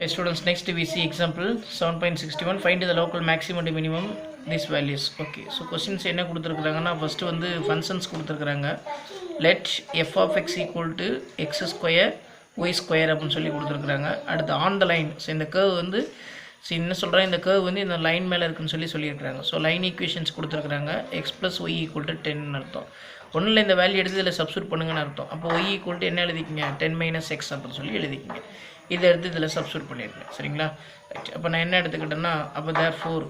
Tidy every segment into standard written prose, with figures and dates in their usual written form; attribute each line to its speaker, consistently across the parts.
Speaker 1: Hey students, next we see example 7.61. Find the local maximum and minimum these values. Okay, so questions என்ன கொடுத்துருக்குறாங்கன்னா first வந்து functions கொடுத்துருக்குறாங்க. Let f of x equal to x square y square அப்படின்னு சொல்லி கொடுத்துருக்குறாங்க. அடுத்து on the line, so இந்த curve வந்து என்ன சொல்கிறேன், இந்த curve வந்து இந்த லைன் மேலே இருக்குன்னு சொல்லியிருக்கிறாங்க. ஸோ லைன் ஈக்குவேஷன்ஸ் கொடுத்துருக்குறாங்க. x plus y equal to 10 அர்த்தம். ஒன்றில் இந்த வேல்யூ எடுத்து இதில் சப்ஸ்டியூட் பண்ணுங்கன்னு அர்த்தம். அப்போ y equal to என்ன எழுதிக்கிங்க, 10 minus x அப்படின்னு சொல்லி எழுதிக்கிங்க. இதை எடுத்து இதில் சப்ஸ்டியூட் பண்ணியிருக்கேன். சரிங்களா? ரைட். அப்போ நான் என்ன எடுத்துக்கிட்டேன்னா, அப்போ therefore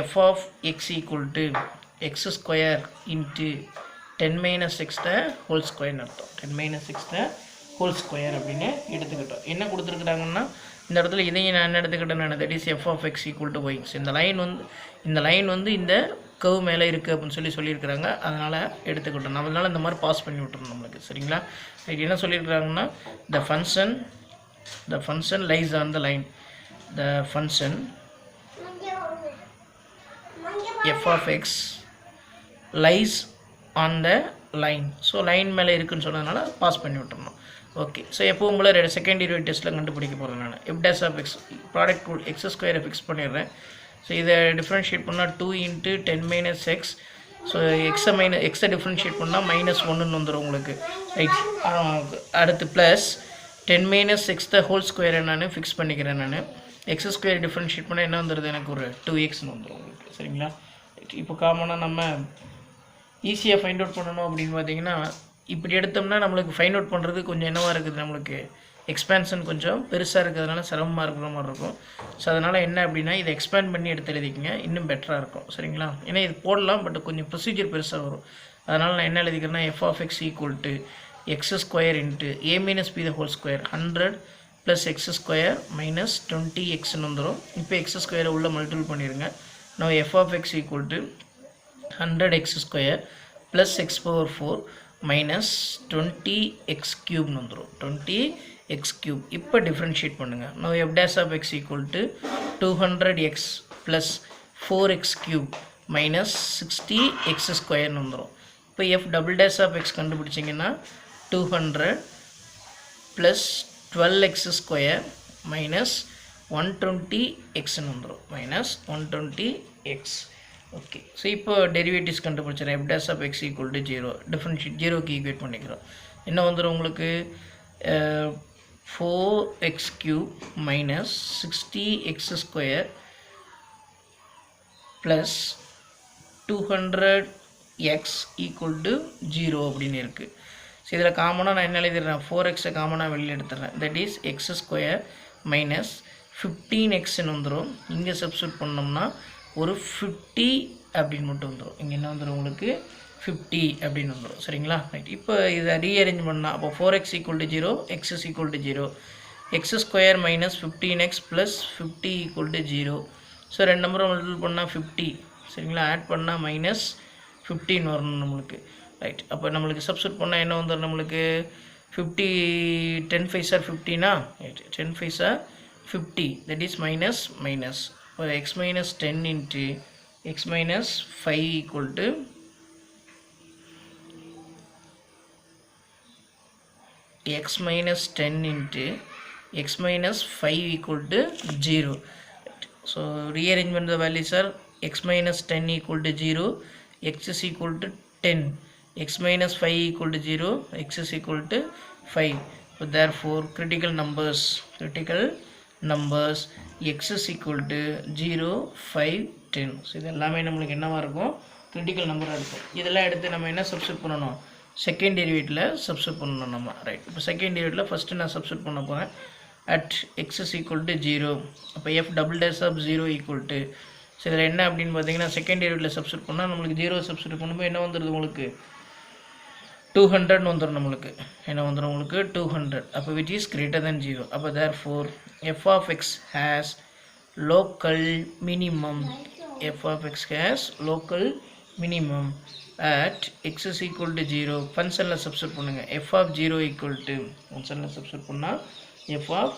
Speaker 1: f of x equal to x square into 10 minus x the whole square அர்த்தம். 10 minus x the whole square அப்படின்னு எடுத்துக்கிட்டோம். என்ன கொடுத்துருக்குறாங்கன்னா, இந்த இடத்துல இதையும் நான் என்ன எடுத்துக்கிட்டேன், that is f of x equal to y. இந்த லைன் வந்து இந்த கர்வ் மேலே இருக்குது அப்படின்னு சொல்லியிருக்கிறாங்க. அதனால் எடுத்துக்கிட்டோம். அதனால் இந்த மாதிரி பாஸ் பண்ணி விட்டுறோம் நம்மளுக்கு. சரிங்களா? ரைட். என்ன சொல்லியிருக்கிறாங்கன்னா, the function lies on the line. The function f of x lies on the line. So line மேலே இருக்குன்னு சொன்னதுனால பாஸ் பண்ணி விட்டுறணும். ஓகே. ஸோ எப்பவும் போல் செகண்ட் டெரிவேட்டிவ் டெஸ்ட்டில் கண்டுபிடிக்க போகிறேன் நான். f dash of x product rule x ஸ்கொயரை ஃபிக்ஸ் பண்ணிடுறேன். ஸோ இதை டிஃப்ரென்ஷியேட் பண்ணால் 2 into 10 minus x. ஸோ எக்ஸை டிஃப்ரென்ஷியேட் பண்ணால் -1ன்னு வந்துடும் உங்களுக்கு. ரைட். அடுத்து plus 10 minus x the whole square நான் ஃபிக்ஸ் பண்ணிக்கிறேன். நான் எக்ஸ் ஸ்கொயர் டிஃப்ரென்ஷியேட் பண்ணால் என்ன வந்துடுது, எனக்கு ஒரு 2xன்னு வந்துடும் உங்களுக்கு. சரிங்களா? இப்போ காமனாக நம்ம ஈஸியாக ஃபைண்ட் அவுட் பண்ணணும் அப்படின்னு பார்த்தீங்கன்னா, இப்படி எடுத்தோம்னா நம்மளுக்கு ஃபைண்ட் அவுட் பண்ணுறது கொஞ்சம் என்னவாக இருக்குது, நம்மளுக்கு எக்ஸ்பேன்ஷன் கொஞ்சம் பெருசாக இருக்கிறதுனால சிரமமாக இருக்கிற மாதிரி இருக்கும். ஸோ அதனால் என்ன அப்படின்னா, இதை எக்ஸ்பேண்ட் பண்ணி எடுத்து எழுதிக்கிங்க, இன்னும் பெட்டராக இருக்கும். சரிங்களா? ஏன்னா இது போடலாம், பட் கொஞ்சம் ப்ரொசீஜர் பெருசாக வரும். அதனால் நான் என்ன எழுதிக்கிறேன்னா, f of x equal to x square into a minus b the whole square 100 plus x square minus 20xன்னு வந்துடும். இப்போ x square உள்ள மல்டிபிள் பண்ணிடுங்க. now f of x equal to 100x square plus x power 4 minus 20x cube வந்துடும். 20x cube. இப்போ differentiate பண்ணுங்க. now f dash of x equal to 200x plus 4x cube minus 60x square வந்துடும். இப்போ f double dash of x கண்டுபிடிச்சிங்கன்னா 200 plus 12x square minus 120x வந்துடும். minus 120x. Okay. So இப்போ derivatives கண்டுபிடிச்சிடறேன். f dash of x equal to 0 differentiate 0க்கு equate பண்ணிக்கிறோம். என்ன வந்துடும் உங்களுக்கு, 4x cube minus 60x square plus 200x equal to 0 அப்படின்னு இருக்குது. ஸோ இதில் காமனாக நான் என்ன எழுதிடுறேன், 4xை காமனாக வெளியில் எடுத்துடுறேன். That is x square minus 15xன்னு வந்துடும். இங்கே சப்ஸ்டியூட் பண்ணோம்னா ஒரு 50 அப்படின்னு மட்டும் வந்துடும். இங்கே என்ன வந்துடும் உங்களுக்கு, 50 அப்படின்னு வந்துடும். சரிங்களா? ரைட். இப்போ இதை ரீஅரேஞ்ச் பண்ணால், அப்போ 4x equal to 0, x is equal to 0, X square minus 15x plus 50 equal to 0. So ரெண்டு நம்பரை மல்டிபிள் பண்ணால் 50. சரிங்களா? ஆட் பண்ணால் மைனஸ் 15 வரணும் நம்மளுக்கு. ரைட். அப்போ நம்மளுக்கு சப்ஸ்டியூட் பண்ணால் என்ன வந்துடும், நம்மளுக்கு 50 10 5 are 50னா, right, 10 5 are 50, that is minus minus. இப்போ x minus 10 into x minus 5 equal to x minus 10 into x minus 5 equal to 0. So rearrangement the values are x minus 10 equal to 0, x is equal to 10, x minus 5 equal to 0, x is equal to 5. So therefore critical numbers x is equal to 0, 5, 10. So இது எல்லாமே நம்மளுக்கு என்னவாக இருக்கும், critical நம்பராக இருக்கும். இதெல்லாம் எடுத்து நம்ம என்ன சப்ஸ்டியூட் பண்ணணும், செகண்ட் டெரிவேட்டிவில் சப்ஸ்டியூட் பண்ணணும் நம்ம. ரைட். இப்போ செகண்ட் டெரிவேட்டிவில் ஃபஸ்ட்டு நான் சப்ஸ்டியூட் பண்ண போகிறேன். At x is equal to 0, அப்போ f double dash of 0 equal to, so இதில் என்ன அப்படின்னு பார்த்தீங்கன்னா, செகண்ட் டெரிவேட்டிவில் சப்ஸ்டியூட் பண்ணால் நம்மளுக்கு 0 சப்ஸ்டியூட் பண்ணும்போது என்ன வந்துடுது உங்களுக்கு, 200 வந்துடும். நம்மளுக்கு என்ன வந்துடும், உங்களுக்கு 200. அப்போ which is greater than 0. அப்போ therefore f of x has local minimum. f of x has local minimum at x is equal to 0. ஃபங்க்ஷனில் சப்ஸ்டியூட் பண்ணுங்கள். f of 0 equal to, ஃபங்க்ஷனில் சப்ஸ்டியூட் பண்ணால் f of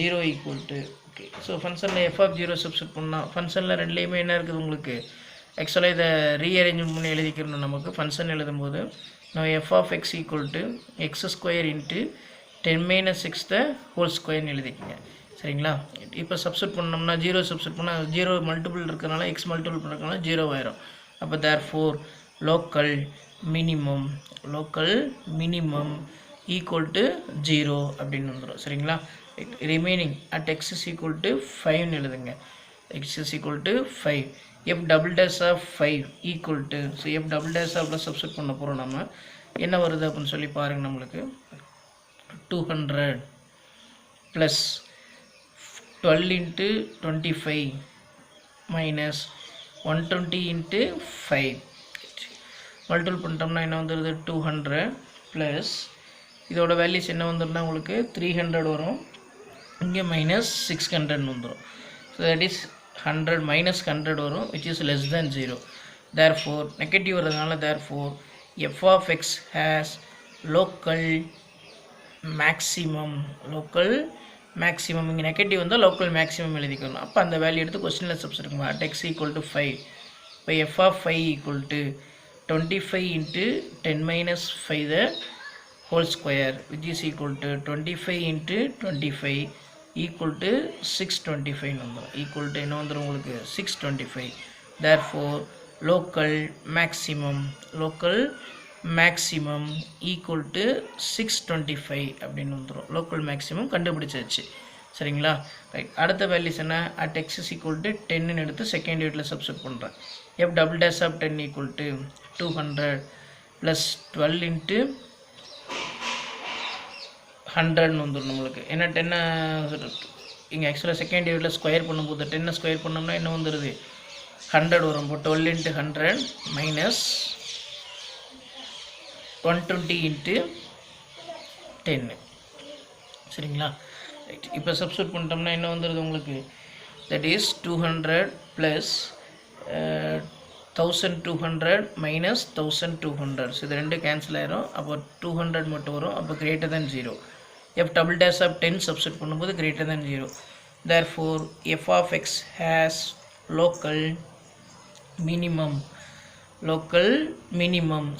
Speaker 1: 0 equal to. Okay. So ஃபங்க்ஷனில் f of 0 substitute பண்ணால், ஃபங்க்ஷனில் ரெண்டுலேயுமே என்ன இருக்குது உங்களுக்கு, ஆக்சுவலாக இதை ரீஅரேஞ்ச் பண்ணி எழுதிக்கிறோம். நமக்கு ஃபங்க்ஷன் எழுதும்போது now f of x equal to x square into 10 minus 6 the whole square எழுதிக்கங்க. சரிங்களா. இப்போ சப்ஸ்டிட் பண்ணோம்னா 0 சப்ஸ்டிட் பண்ணால் 0 மல்டிபிள் இருக்கிறனால எக்ஸ் மல்டிபிள் பண்ணுறதுனால 0 ஆயிரும். அப்போ therefore local minimum equal to 0 அப்படின்னு வந்துடும். சரிங்களா. Remaining at x is equal to 5ன்னு எழுதுங்க. X is equal to 5. F double dash of 5 equal to, so f double dash of substitute பண்ண போகிறோம். நம்ம என்ன வருது அப்படின்னு சொல்லி பாருங்கள். நம்மளுக்கு 200 plus 12 into 25 minus 120 into 5 multiple பண்ணிட்டோம்னா என்ன வந்துடுது 200 ப்ளஸ் இதோட வேல்யூஸ் என்ன வந்துடும்னா உங்களுக்கு 300 வரும். இங்கே மைனஸ் 600 வந்துடும். ஸோ தட் இஸ் 100 மைனஸ் 100 வரும், which is less than 0. therefore negative வரதுனால therefore f of x has local maximum இங்கே நெகட்டிவ் வந்தால் லோக்கல் மேக்ஸிமம் எழுதிக்கணும். அப்போ அந்த வேல்யூ எடுத்து கொஸ்டினில் சப்ஸ்டிட் பண்ணுவோம். At x equal to 5. இப்போ f of 5 equal to 25 into 10 minus 5 the whole square, which is equal to 25 into 25 equal to 625 வந்துடும். ஈக்குவல் டு என்ன வந்துடும் உங்களுக்கு 625. therefore local maximum equal to 625 அப்படின்னு வந்துடும். லோக்கல் மேக்ஸிமம் கண்டுபிடிச்சாச்சு. சரிங்களா. ரைட். அடுத்த வேல்யூஸ் என்ன, at x is equal to 10ன்னு எடுத்து செகண்ட் யூனிட்டில் சப்ஸ்டிட் பண்ணுறேன். F double dash of 10 equal to 200 plus 12 into 100ன்னு வந்துடும் நம்மளுக்கு. ஏன்னா 10 இங்கே ஆக்சுவலாக செகண்ட் யூனிட்டில் ஸ்கொயர் பண்ணும்போது 10 ஸ்கொயர் பண்ணோம்னா என்ன வந்துடுது 100 வரும். இப்போ 12 into 100 மைனஸ் 120 into 10. சரிங்களா. ரைட். இப்போ சப்ஸ்டிட் பண்ணிட்டோம்னா என்ன வந்துடுது உங்களுக்கு, that is 200 plus 1200 minus 1200. So இது ரெண்டு கேன்சல் ஆயிரும். அப்போ 200 மட்டும் வரும். அப்போ greater than 0. F double dash of 10 substitute பண்ணும்போது greater than 0. Therefore f of x has local minimum.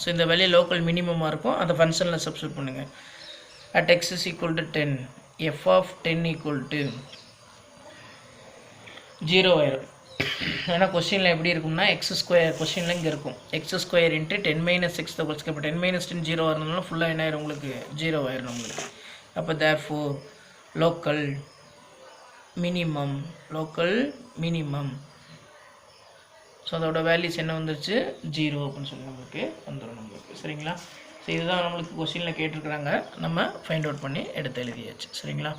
Speaker 1: So இந்த வேல்யூ லோக்கல் மினிமமாக இருக்கும். அந்த ஃபங்க்ஷனில் சப்ஸ்டிட் பண்ணுங்கள். At x is equal to 10. F of 10 equal to 0 ஆயிரும். ஏன்னா கொஸ்டினில் எப்படி இருக்கும்னா எக்ஸ் ஸ்கொயர் கொஸ்டினில் இங்கே இருக்கும். X square into 10 minus 6 the whole square. இப்போ 10 மைனஸ் 10 0 வரதுனால ஃபுல்லாக என்ன ஆயிரும் உங்களுக்கு 0 ஆயிரும் உங்களுக்கு. அப்போ தேர்ஃபோர் லோக்கல் மினிமம் ஸோ அதோட வேல்யூஸ் என்ன வந்துருச்சு 0 அப்படின்னு சொல்லி நம்மளுக்கு வந்துடும் நம்மளுக்கு. சரிங்களா. ஸோ இதுதான் நம்மளுக்கு கொஸ்டினில் கேட்டிருக்கிறாங்க. நம்ம ஃபைண்ட் அவுட் பண்ணி எடுத்து எழுதியாச்சு. சரிங்களா.